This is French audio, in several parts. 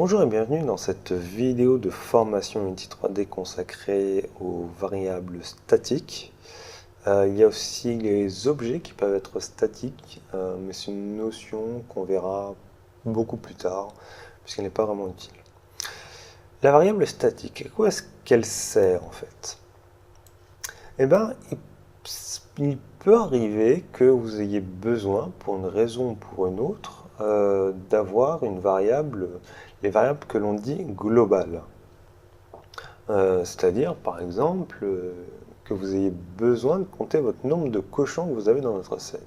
Bonjour et bienvenue dans cette vidéo de formation Unity 3D consacrée aux variables statiques. Il y a aussi les objets qui peuvent être statiques, mais c'est une notion qu'on verra beaucoup plus tard, puisqu'elle n'est pas vraiment utile. La variable statique, à quoi est-ce qu'elle sert en fait? Eh bien, il peut arriver que vous ayez besoin, pour une raison ou pour une autre, d'avoir une variable, les variables que l'on dit globales. C'est-à-dire, par exemple, que vous ayez besoin de compter votre nombre de cochons que vous avez dans votre scène.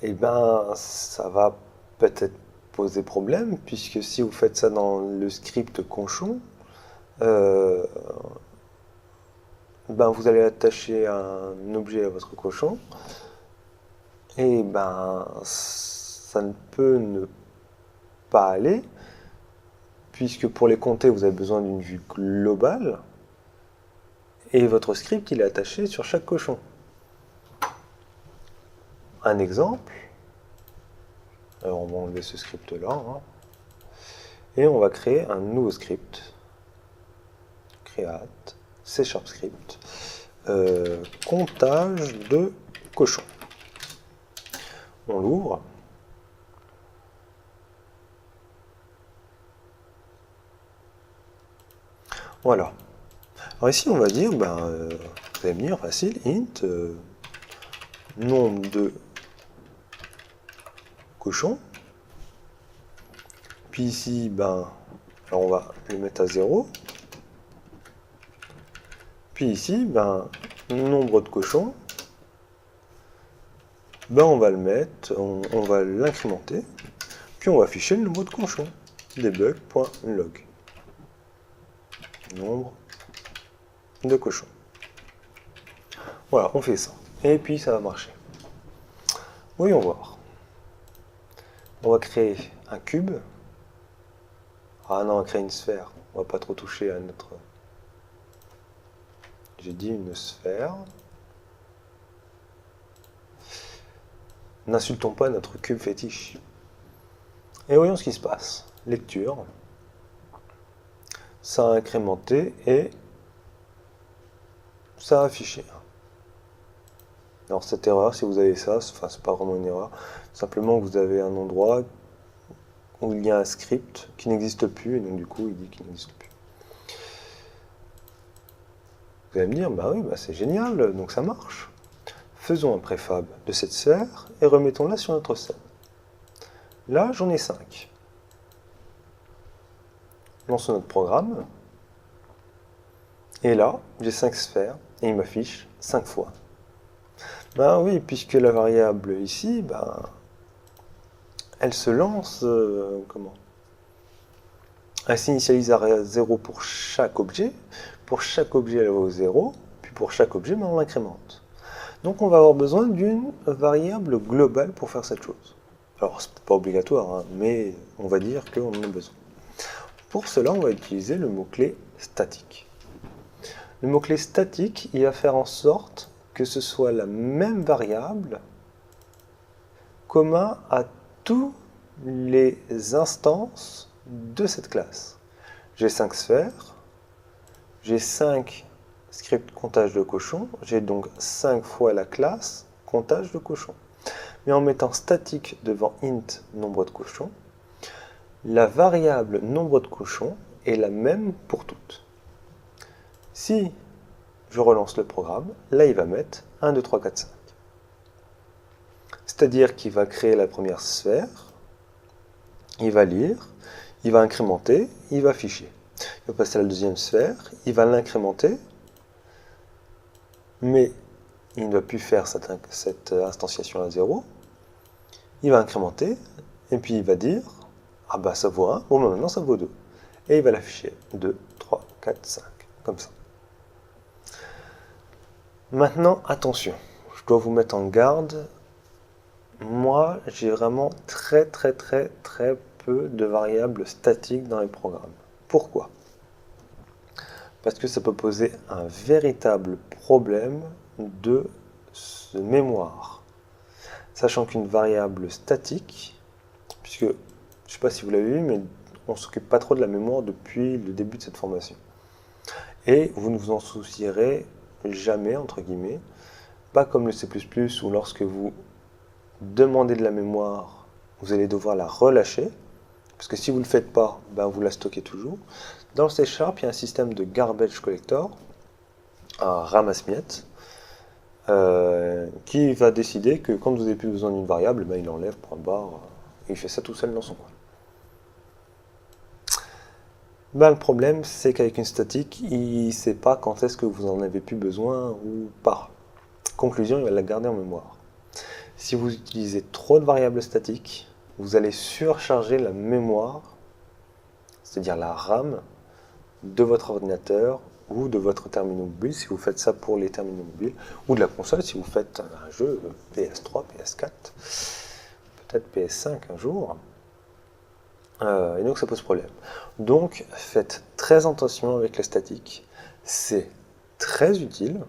Eh bien, ça va peut-être poser problème, puisque si vous faites ça dans le script cochon, vous allez attacher un objet à votre cochon, et ça ne peut ne pas aller, puisque pour les compter, vous avez besoin d'une vue globale, et votre script, il est attaché sur chaque cochon. Un exemple, alors on va enlever ce script-là, et on va créer un nouveau script, create, C# script, comptage de cochons. On l'ouvre. Voilà. Alors ici, on va dire, vous allez me dire, facile, int, nombre de cochons. Puis ici, alors on va le mettre à 0. Puis ici, nombre de cochons. On va le mettre, on va l'incrémenter. Puis on va afficher le nombre de cochons. Debug.log. Nombre de cochons. Voilà, on fait ça. Et puis ça va marcher. Voyons voir. On va créer un cube. Ah non, on va créer une sphère. On va pas trop toucher à notre... J'ai dit une sphère. N'insultons pas notre cube fétiche. Et voyons ce qui se passe. Lecture. Ça a incrémenté et ça a affiché. Alors cette erreur, si vous avez ça, c'est pas vraiment une erreur, simplement vous avez un endroit où il y a un script qui n'existe plus, et donc du coup il dit qu'il n'existe plus. Vous allez me dire, oui, c'est génial, donc ça marche. Faisons un préfab de cette sphère et remettons-la sur notre scène. Là, j'en ai 5. Lançons notre programme. Et là, j'ai 5 sphères et il m'affiche 5 fois. Oui, puisque la variable ici, elle se lance, elle s'initialise à 0 pour chaque objet. Pour chaque objet, elle va au 0. Puis pour chaque objet, on l'incrémente. Donc on va avoir besoin d'une variable globale pour faire cette chose. Alors, c'est pas obligatoire, mais on va dire qu'on en a besoin. Pour cela, on va utiliser le mot-clé statique. Le mot-clé statique, il va faire en sorte que ce soit la même variable commun à tous les instances de cette classe. J'ai 5 sphères, j'ai 5 scripts comptage de cochons, j'ai donc 5 fois la classe comptage de cochons. Mais en mettant statique devant int nombre de cochons, la variable nombre de cochons est la même pour toutes. Si je relance le programme, là il va mettre 1, 2, 3, 4, 5. C'est-à-dire qu'il va créer la première sphère, il va lire, il va incrémenter, il va afficher. Il va passer à la deuxième sphère, il va l'incrémenter, mais il ne va plus faire cette instantiation à 0. Il va incrémenter, et puis il va dire, ça vaut 1, bon maintenant ça vaut 2. Et il va l'afficher, 2, 3, 4, 5, comme ça. Maintenant, attention, je dois vous mettre en garde. Moi, j'ai vraiment très peu de variables statiques dans les programmes. Pourquoi? Parce que ça peut poser un véritable problème de mémoire. Sachant qu'une variable statique, puisque Je ne sais pas si vous l'avez vu, mais on ne s'occupe pas trop de la mémoire depuis le début de cette formation. Et vous ne vous en soucierez jamais, entre guillemets, pas comme le C++ où lorsque vous demandez de la mémoire, vous allez devoir la relâcher, parce que si vous ne le faites pas, ben vous la stockez toujours. Dans le C#, il y a un système de garbage collector, un ramasse-miettes, qui va décider que quand vous n'avez plus besoin d'une variable, ben il enlève, point barre, et il fait ça tout seul dans son coin. Ben, le problème, c'est qu'avec une statique, il ne sait pas quand est-ce que vous en avez plus besoin ou pas. Conclusion, il va la garder en mémoire. Si vous utilisez trop de variables statiques, vous allez surcharger la mémoire, c'est-à-dire la RAM, de votre ordinateur ou de votre terminal mobile, si vous faites ça pour les terminaux mobiles, ou de la console, si vous faites un jeu PS3, PS4, peut-être PS5 un jour. Et donc ça pose problème. Donc faites très attention avec les statiques. C'est très utile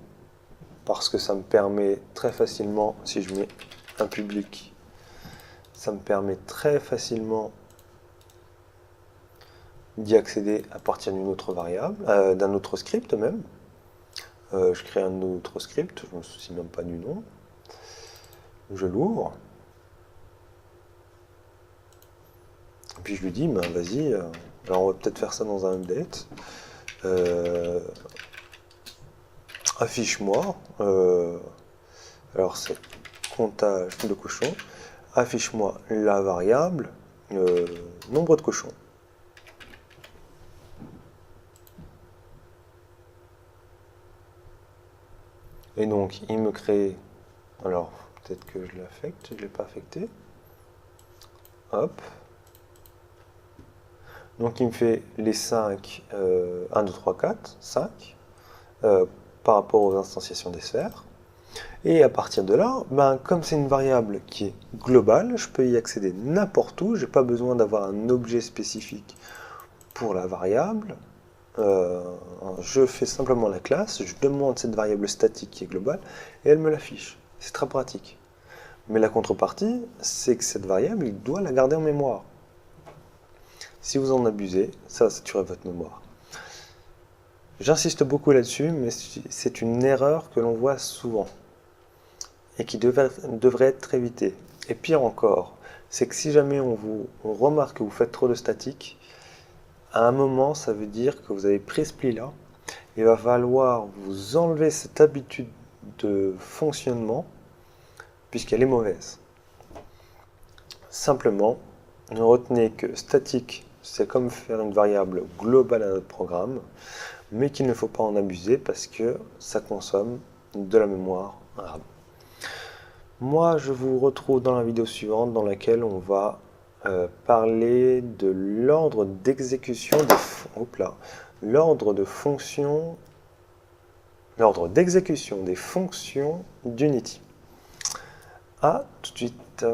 parce que ça me permet très facilement, si je mets un public, ça me permet très facilement d'y accéder à partir d'une autre variable, d'un autre script même. Je crée un autre script, je ne me soucie même pas du nom. Je l'ouvre. Et puis je lui dis, ben, vas-y, alors on va peut-être faire ça dans un update. Affiche-moi, alors c'est comptage de cochons, affiche-moi la variable nombre de cochons. Et donc il me crée, alors peut-être que je l'affecte, je ne l'ai pas affecté. Hop. Donc il me fait les 5, 1, 2, 3, 4, 5, par rapport aux instanciations des sphères. Et à partir de là, ben, comme c'est une variable qui est globale, je peux y accéder n'importe où, je n'ai pas besoin d'avoir un objet spécifique pour la variable. Je fais simplement la classe, je demande cette variable statique qui est globale, et elle me l'affiche. C'est très pratique. Mais la contrepartie, c'est que cette variable, il doit la garder en mémoire. Si vous en abusez, ça va saturer votre mémoire. J'insiste beaucoup là-dessus, mais c'est une erreur que l'on voit souvent et qui devrait être évitée. Et pire encore, c'est que si jamais on remarque que vous faites trop de statique, à un moment, ça veut dire que vous avez pris ce pli-là, il va falloir vous enlever cette habitude de fonctionnement, puisqu'elle est mauvaise. Simplement, ne retenez que statique, c'est comme faire une variable globale à notre programme, mais qu'il ne faut pas en abuser parce que ça consomme de la mémoire RAM. Moi, je vous retrouve dans la vidéo suivante dans laquelle on va parler de l'ordre d'exécution l'ordre d'exécution des fonctions d'Unity. À tout de suite.